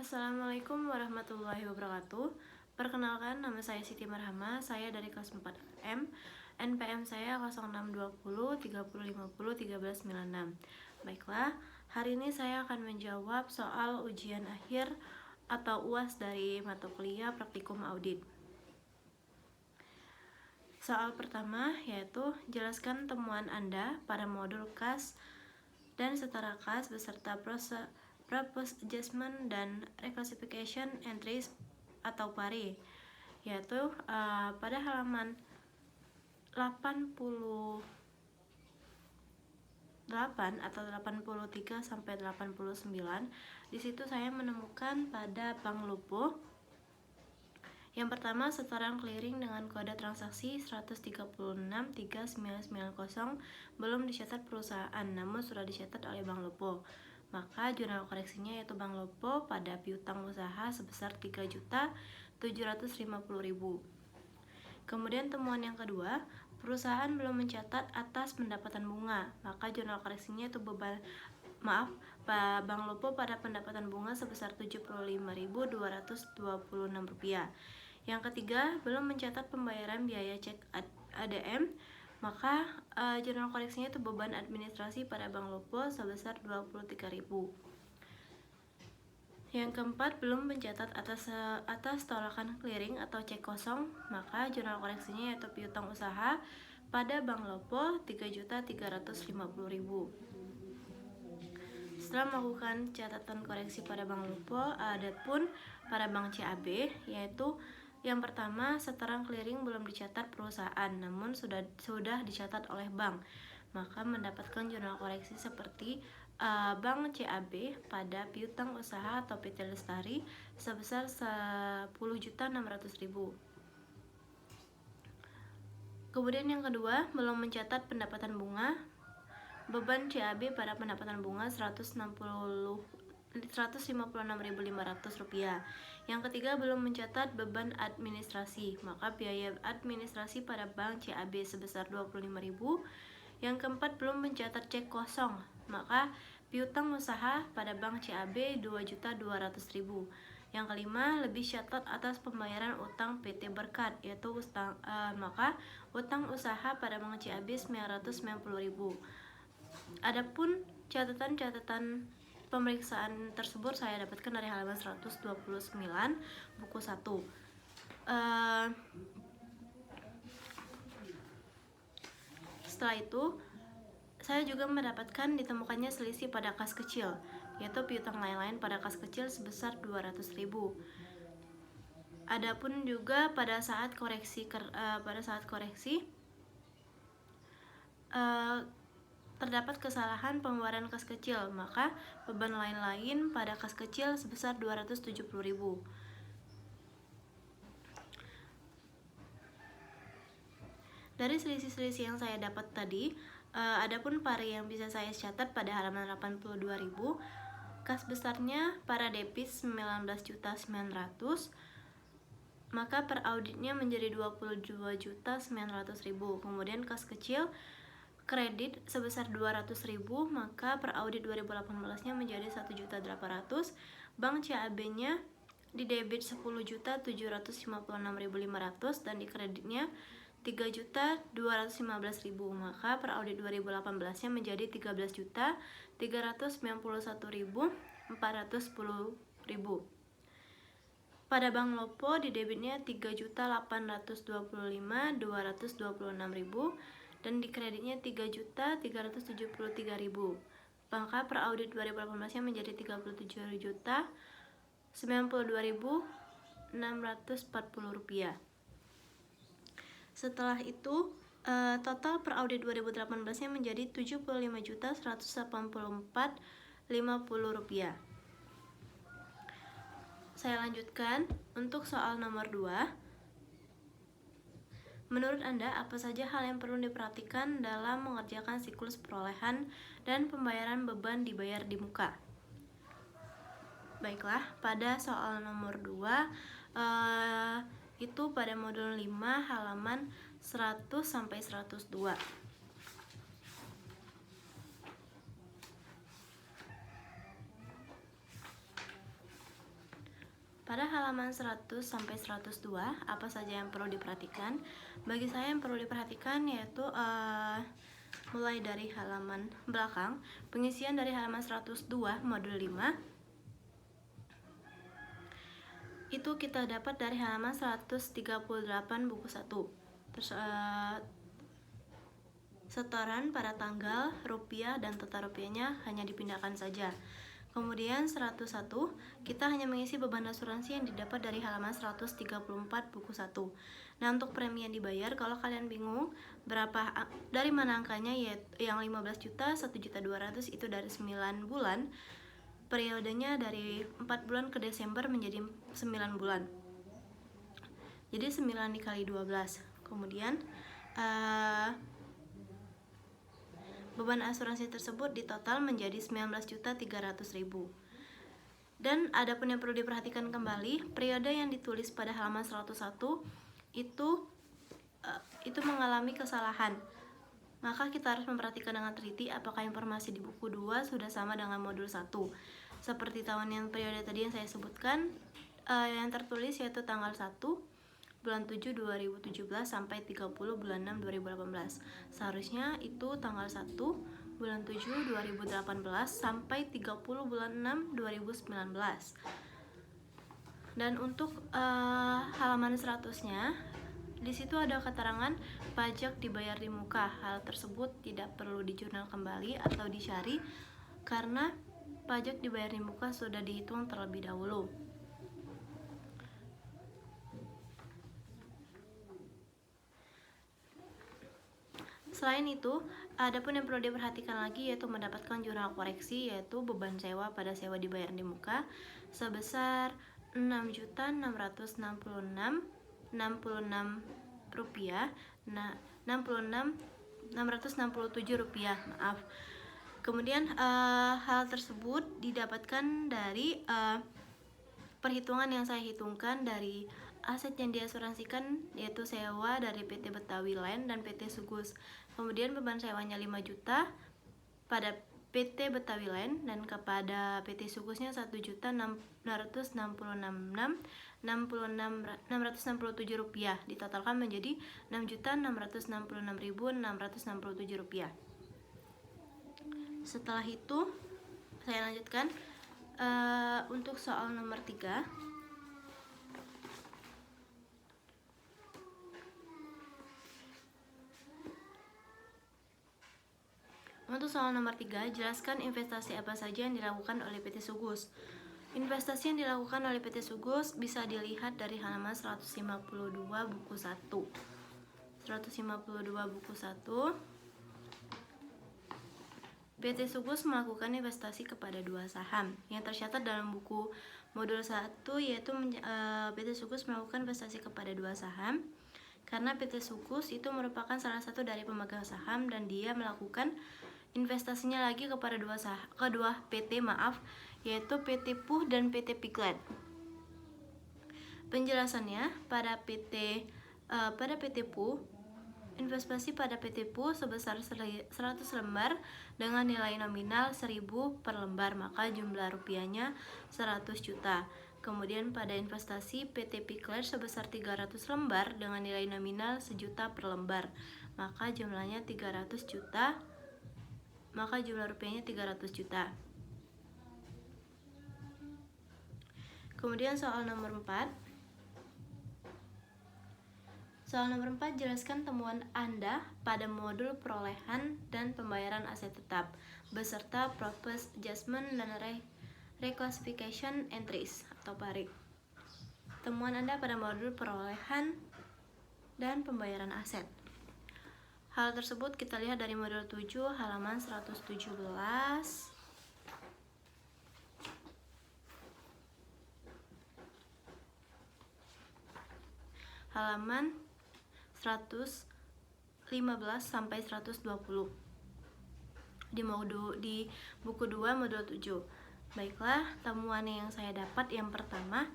Assalamualaikum warahmatullahi wabarakatuh. Perkenalkan, nama saya Siti Marhama. Saya dari kelas 4M. NPM saya 0620 3050 1396. Baiklah, hari ini saya akan menjawab soal ujian akhir atau UAS dari mata kuliah Praktikum Audit. Soal pertama yaitu jelaskan temuan Anda pada modul KAS dan setara KAS beserta Propose Adjustment dan Reclassification Entries atau PARI, yaitu pada halaman 88 atau 83 sampai 89. Di situ saya menemukan pada Bank Lupo yang pertama setoran clearing dengan kode transaksi 1363990 belum dicatat perusahaan namun sudah dicatat oleh Bank Lupo. Maka jurnal koreksinya yaitu Bank Lupo pada piutang usaha sebesar 3.750.000. Kemudian temuan yang kedua, perusahaan belum mencatat atas pendapatan bunga, maka jurnal koreksinya itu Bank Lupo pada pendapatan bunga sebesar Rp75.226. Yang ketiga, belum mencatat pembayaran biaya cek ADM, maka jurnal koreksinya itu beban administrasi pada Bank Lupo sebesar Rp23.000. Yang keempat, belum mencatat atas tolakan clearing atau cek kosong, maka jurnal koreksinya yaitu piutang usaha pada Bank Lupo Rp3.350.000. Setelah melakukan catatan koreksi pada Bank Lupo, adapun pada Bank CAB yaitu yang pertama, setoran clearing belum dicatat perusahaan, namun sudah dicatat oleh bank, maka mendapatkan jurnal koreksi seperti Bank CAB pada piutang usaha atau PT Lestari sebesar Rp10.600.000. Kemudian yang kedua, belum mencatat pendapatan bunga, beban CAB pada pendapatan bunga Rp156.500. Yang ketiga, belum mencatat beban administrasi, maka biaya administrasi pada Bank CAB sebesar Rp25.000. Yang keempat, belum mencatat cek kosong, maka piutang usaha pada Bank CAB Rp2.200.000. Yang kelima, lebih catat atas pembayaran utang PT Berkat, yaitu maka utang usaha pada Bank CAB Rp990.000. Adapun catatan pemeriksaan tersebut saya dapatkan dari halaman 129 buku 1. Setelah itu saya juga mendapatkan ditemukannya selisih pada kas kecil, yaitu piutang lain-lain pada kas kecil sebesar Rp200.000. Adapun juga pada saat koreksi terdapat kesalahan pengeluaran kas kecil, maka beban lain-lain pada kas kecil sebesar Rp270.000. Dari selisih-selisih yang saya dapat tadi, adapun PARI yang bisa saya catat pada halaman 82.000, kas besarnya para debit 19.900.000, maka per auditnya menjadi 22.900.000. Kemudian kas kecil kredit sebesar 200.000, maka per audit 2018-nya menjadi 1.800.000. Bank CAB-nya di debit 10.756.500 dan di kreditnya 3.215.000, maka per audit 2018-nya menjadi 13.391.410.000. Pada Bank Lupo di debitnya 3.825.226.000 dan di kreditnya 3.373.000. Maka per audit 2018-nya menjadi 37.092.640 rupiah. Setelah itu total per audit 2018-nya menjadi 75.184.50 rupiah. Saya lanjutkan untuk soal nomor 2. Menurut Anda, apa saja hal yang perlu diperhatikan dalam mengerjakan siklus perolehan dan pembayaran beban dibayar di muka? Baiklah, pada soal nomor 2 itu pada modul 5 halaman 100 sampai 102. Pada halaman 100 sampai 102, apa saja yang perlu diperhatikan? Bagi saya yang perlu diperhatikan yaitu mulai dari halaman belakang, pengisian dari halaman 102 modul 5 itu kita dapat dari halaman 138 buku 1. Terus setoran pada tanggal, rupiah, dan tata rupiahnya hanya dipindahkan saja. Kemudian 101, kita hanya mengisi beban asuransi yang didapat dari halaman 134 buku 1. Nah, untuk premi yang dibayar, kalau kalian bingung dari mana angkanya, yaitu yang 15 juta, 1.200.000 itu dari 9 bulan. Periodenya dari 4 bulan ke Desember menjadi 9 bulan. Jadi 9 dikali 12. Kemudian beban asuransi tersebut di total menjadi 19.300.000. Dan ada pun yang perlu diperhatikan kembali, periode yang ditulis pada halaman 101 itu mengalami kesalahan. Maka kita harus memperhatikan dengan teliti apakah informasi di buku 2 sudah sama dengan modul 1. Seperti tahun yang periode tadi yang saya sebutkan, yang tertulis yaitu tanggal 1 bulan 7 2017 sampai 30 bulan 6 2018. Seharusnya itu tanggal 1 bulan 7 2018 sampai 30 bulan 6 2019. Dan untuk halaman 100-nya, di situ ada keterangan pajak dibayar di muka. Hal tersebut tidak perlu dijurnal kembali atau dicari karena pajak dibayar di muka sudah dihitung terlebih dahulu. Selain itu, ada pun yang perlu diperhatikan lagi yaitu mendapatkan jurnal koreksi, yaitu beban sewa pada sewa dibayar di muka sebesar 6.666.66 rupiah, 667 rupiah, maaf. Kemudian hal tersebut didapatkan dari perhitungan yang saya hitungkan dari aset yang diasuransikan, yaitu sewa dari PT Betawi Land dan PT Sugus. Kemudian beban sewanya 5 juta pada PT Betawi Land dan kepada PT Sugusnya 1.666.667 rupiah, ditotalkan menjadi 6.666.667 rupiah. Setelah itu saya lanjutkan untuk soal nomor 3. Untuk soal nomor 3, jelaskan investasi apa saja yang dilakukan oleh PT Sugus. Investasi yang dilakukan oleh PT Sugus bisa dilihat dari halaman 152 buku 1. 152 buku 1. PT Sugus melakukan investasi kepada 2 saham yang tercatat dalam buku modul 1, yaitu PT Sugus melakukan investasi kepada 2 saham karena PT Sugus itu merupakan salah satu dari pemegang saham dan dia melakukan investasinya lagi kepada kedua PT, yaitu PT Puh dan PT Piglet. Penjelasannya, pada PT Puh, investasi pada PT Puh sebesar 100 lembar dengan nilai nominal 1.000 per lembar, maka jumlah rupiahnya 100 juta. Kemudian pada investasi PT Piglet sebesar 300 lembar dengan nilai nominal 1 juta per lembar, maka jumlahnya 300 juta. Maka jumlah rupiahnya 300 juta. Kemudian soal nomor 4. Soal nomor 4, jelaskan temuan Anda pada modul perolehan dan pembayaran aset tetap beserta Proposed Adjustment dan Reclassification Entries atau PARI. Temuan Anda pada modul perolehan dan pembayaran aset. Hal tersebut kita lihat dari modul 7 halaman 117. Halaman 115 sampai 120 di buku 2 modul 7. Baiklah, temuan yang saya dapat yang pertama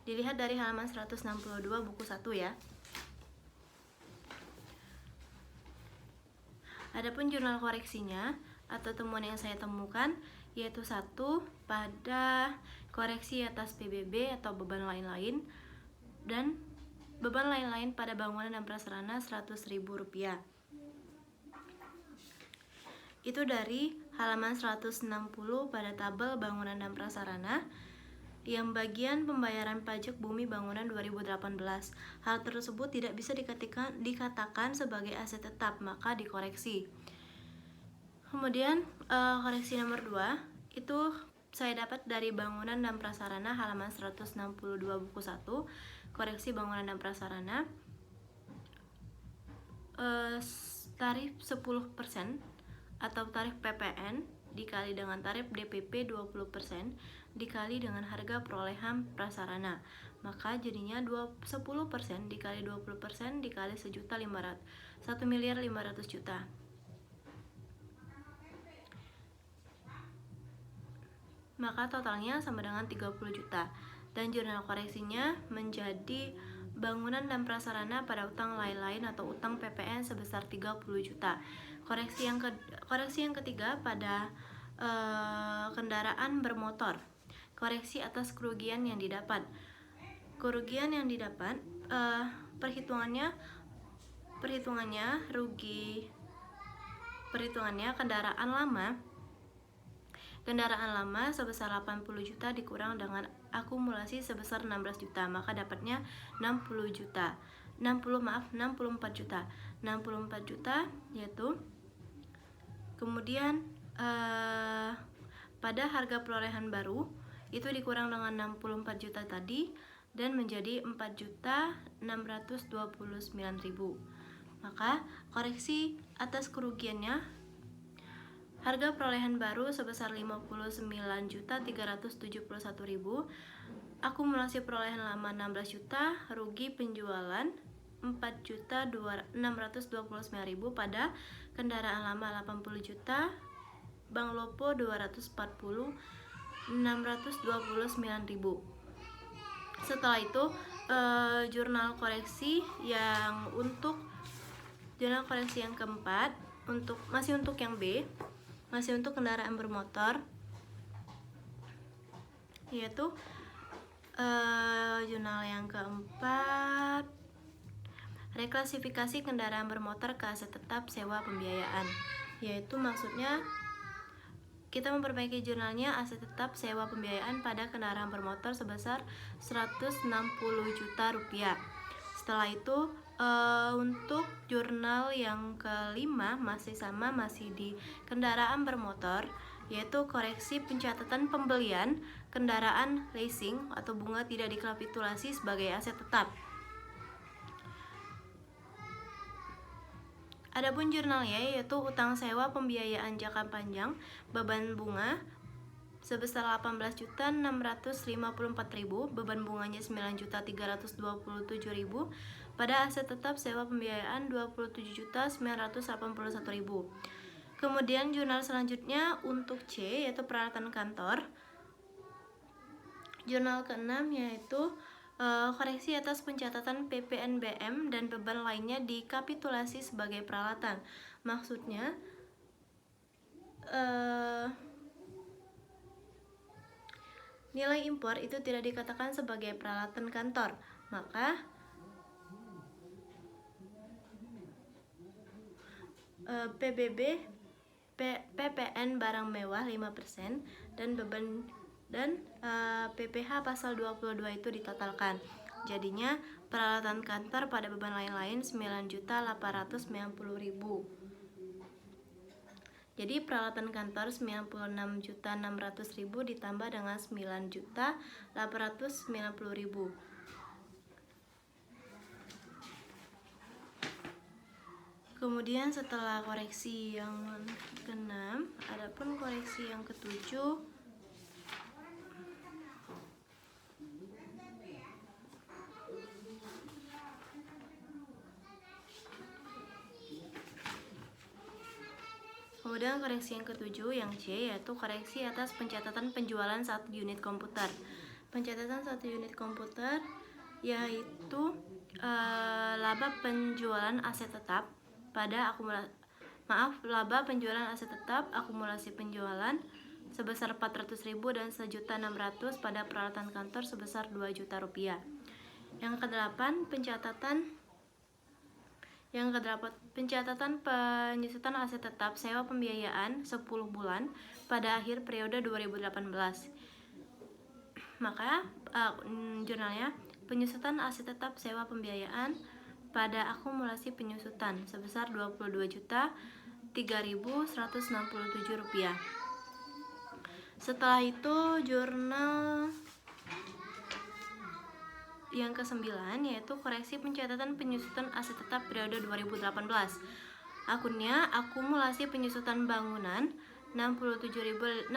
dilihat dari halaman 162 buku 1 ya. Adapun jurnal koreksinya, atau temuan yang saya temukan, yaitu 1. Pada koreksi atas PBB atau beban lain-lain, dan beban lain-lain pada bangunan dan prasarana Rp100.000. Itu dari halaman 160 pada tabel bangunan dan prasarana yang bagian pembayaran pajak bumi bangunan 2018. Hal tersebut tidak bisa dikatakan sebagai aset tetap, maka dikoreksi. Kemudian koreksi nomor 2 itu saya dapat dari bangunan dan prasarana halaman 162 buku 1, koreksi bangunan dan prasarana, tarif 10% atau tarif PPN dikali dengan tarif DPP 20% dikali dengan harga perolehan prasarana, maka jadinya 10% dikali 20% dikali 1.500.000.000. Maka totalnya sama dengan 30 juta. Dan jurnal koreksinya menjadi bangunan dan prasarana pada utang lain-lain atau utang PPN sebesar 30 juta. Koreksi yang ketiga pada kendaraan bermotor. Koreksi atas kerugian yang didapat. Kerugian yang didapat perhitungannya kendaraan lama sebesar 80 juta dikurang dengan akumulasi sebesar 16 juta, maka dapatnya 64 juta, yaitu kemudian pada harga perolehan baru itu dikurang dengan 64 juta tadi dan menjadi 4.629.000. Maka koreksi atas kerugiannya, harga perolehan baru sebesar 59.371.000, akumulasi perolehan lama 16 juta, rugi penjualan 4.629.000 pada kendaraan lama 80 juta, Bank Lopo 240.629.000. Setelah itu jurnal koreksi yang keempat masih untuk yang B, masih untuk kendaraan bermotor, yaitu jurnal yang keempat, reklasifikasi kendaraan bermotor ke aset tetap sewa pembiayaan, yaitu maksudnya kita memperbaiki jurnalnya aset tetap sewa pembiayaan pada kendaraan bermotor sebesar 160 juta rupiah. Setelah itu untuk jurnal yang kelima masih di kendaraan bermotor, yaitu koreksi pencatatan pembelian kendaraan leasing atau bunga tidak dikapitulasi sebagai aset tetap. Adapun jurnalnya yaitu utang sewa pembiayaan jangka panjang beban bunga sebesar 18.654.000, beban bunganya 9.327.000, pada aset tetap sewa pembiayaan 27.981.000. Kemudian jurnal selanjutnya untuk C yaitu peralatan kantor. Jurnal ke-6 yaitu koreksi atas pencatatan PPNBM dan beban lainnya dikapitulasi sebagai peralatan. Maksudnya nilai impor itu tidak dikatakan sebagai peralatan kantor, maka PBB PPN barang mewah 5% dan beban dan PPh pasal 22 itu ditotalkan. Jadinya peralatan kantor pada beban lain-lain 9.890.000. Jadi peralatan kantor 96.600.000 ditambah dengan 9.890.000. Kemudian setelah koreksi yang ke-6, adapun koreksi yang ke-7 Kemudian koreksi yang ke-7 yang C yaitu koreksi atas pencatatan penjualan 1 unit komputer. Pencatatan 1 unit komputer yaitu laba penjualan aset tetap pada laba penjualan aset tetap akumulasi penjualan sebesar 400.000 dan 1.600.000 pada peralatan kantor sebesar 2 juta rupiah. Yang kedelapan, pencatatan penyusutan aset tetap sewa pembiayaan 10 bulan pada akhir periode 2018. Maka jurnalnya penyusutan aset tetap sewa pembiayaan pada akumulasi penyusutan sebesar 22.003.167 rupiah. Setelah itu jurnal yang ke-9 yaitu koreksi pencatatan penyusutan aset tetap periode 2018. Akunnya akumulasi penyusutan bangunan 67.250.000.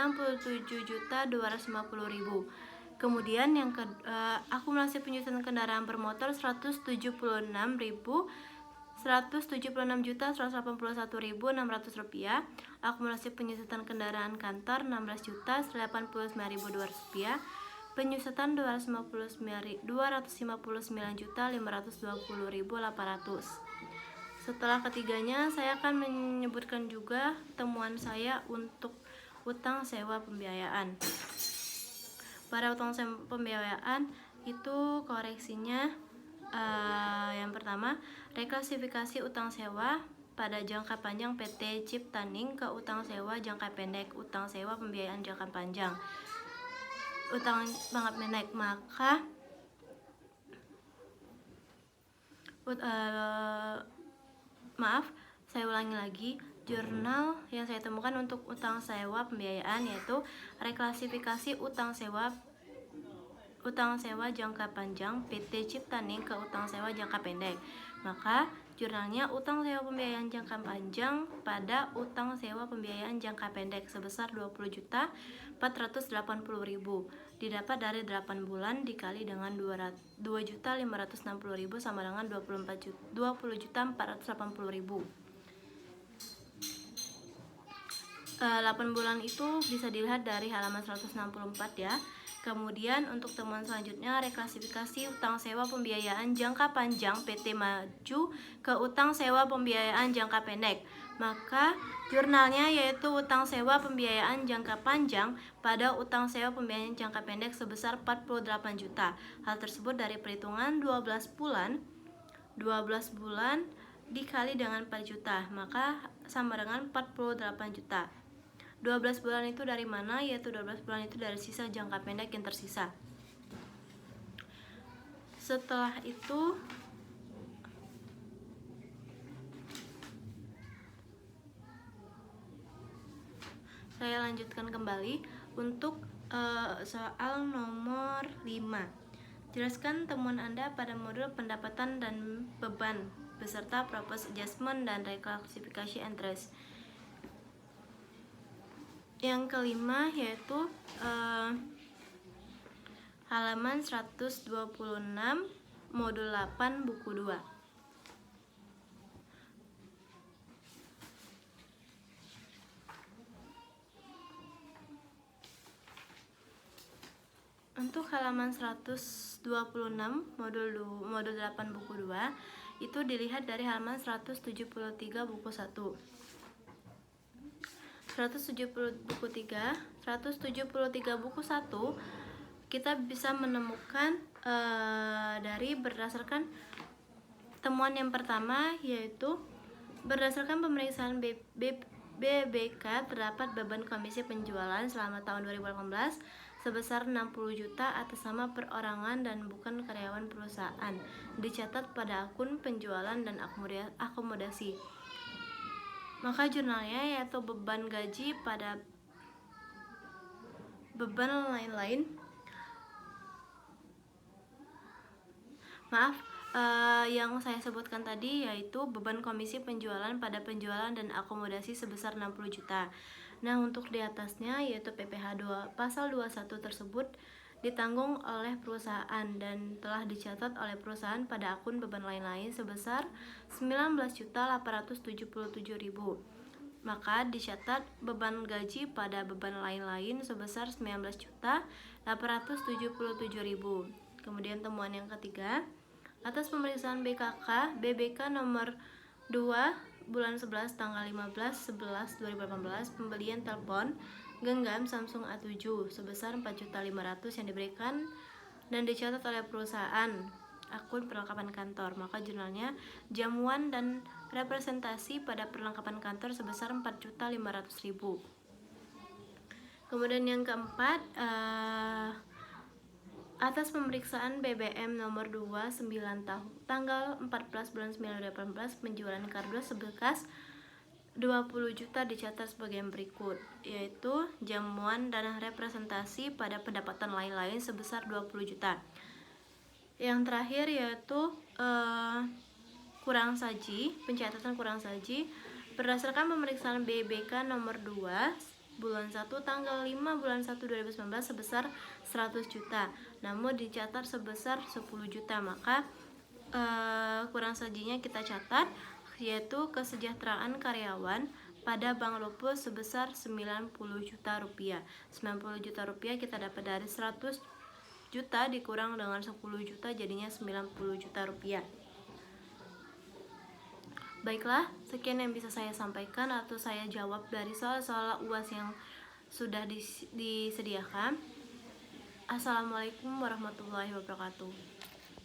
Kemudian yang akumulasi penyusutan kendaraan bermotor 176.181.600 rupiah. Akumulasi penyusutan kendaraan kantor 16.089.200 rupiah. Penyusutan 259.520.800. Setelah ketiganya, saya akan menyebutkan juga temuan saya untuk utang sewa pembiayaan. Pada utang sewa pembiayaan itu koreksinya yang pertama, reklasifikasi utang sewa pada jangka panjang PT Ciptaning ke utang sewa jangka pendek, utang sewa pembiayaan jangka panjang. Utang jangka pendek, maka saya ulangi lagi. Jurnal yang saya temukan untuk utang sewa pembiayaan yaitu reklasifikasi utang sewa jangka panjang PT Ciptaning ke utang sewa jangka pendek. Maka jurnalnya utang sewa pembiayaan jangka panjang pada utang sewa pembiayaan jangka pendek sebesar 20.480.000 didapat dari 8 bulan dikali dengan 2.560.000 sama dengan 20.480.000. 8 bulan itu bisa dilihat dari halaman 164 ya. Kemudian untuk temuan selanjutnya, reklasifikasi utang sewa pembiayaan jangka panjang PT Maju ke utang sewa pembiayaan jangka pendek. Maka jurnalnya yaitu utang sewa pembiayaan jangka panjang pada utang sewa pembiayaan jangka pendek sebesar 48 juta. Hal tersebut dari perhitungan 12 bulan dikali dengan 4 juta, maka sama dengan 48 juta. 12 bulan itu dari mana? Yaitu 12 bulan itu dari sisa jangka pendek yang tersisa. Setelah itu saya lanjutkan kembali untuk soal nomor 5. Jelaskan temuan Anda pada modul pendapatan dan beban beserta propose adjustment dan reklasifikasi interest. Yang kelima yaitu halaman 126 modul 8 buku 2. Untuk halaman 126 modul 8 buku 2 itu dilihat dari halaman 173 buku 1. 173 buku 1 kita bisa menemukan dari berdasarkan temuan yang pertama, yaitu berdasarkan pemeriksaan BBK terdapat beban komisi penjualan selama tahun 2018 sebesar 60 juta atas nama perorangan dan bukan karyawan perusahaan, dicatat pada akun penjualan dan akomodasi. Maka jurnalnya yaitu beban gaji pada beban lain-lain. Yang saya sebutkan tadi yaitu beban komisi penjualan pada penjualan dan akomodasi sebesar 60 juta. Nah, untuk di atasnya yaitu PPh 2 pasal 21 tersebut ditanggung oleh perusahaan dan telah dicatat oleh perusahaan pada akun beban lain-lain sebesar 19.877.000. Maka dicatat beban gaji pada beban lain-lain sebesar 19.877.000. Kemudian temuan yang ketiga, atas pemeriksaan BBK nomor 2 bulan 11 tanggal 15/11/2018 pembelian telepon genggam Samsung A7 sebesar 4.500.000 yang diberikan dan dicatat oleh perusahaan akun perlengkapan kantor. Maka jurnalnya jamuan dan representasi pada perlengkapan kantor sebesar 4.500.000. Kemudian yang keempat, atas pemeriksaan BBM nomor 29 tanggal 14 bulan 9 2018 penjualan kardus sebekas 20 juta dicatat sebagai berikut, yaitu jamuan dan representasi pada pendapatan lain-lain sebesar 20 juta. Yang terakhir yaitu kurang saji, pencatatan kurang saji berdasarkan pemeriksaan BBK nomor 2 bulan 1 tanggal 5 bulan 1 2019 sebesar 100 juta, namun dicatat sebesar 10 juta. Maka kurang sajinya kita catat, yaitu kesejahteraan karyawan pada Bank Lupus sebesar 90 juta rupiah. 90 juta rupiah kita dapat dari 100 juta dikurang dengan 10 juta jadinya 90 juta rupiah. Baiklah, sekian yang bisa saya sampaikan atau saya jawab dari soal-soal UAS yang sudah disediakan. Assalamualaikum warahmatullahi wabarakatuh.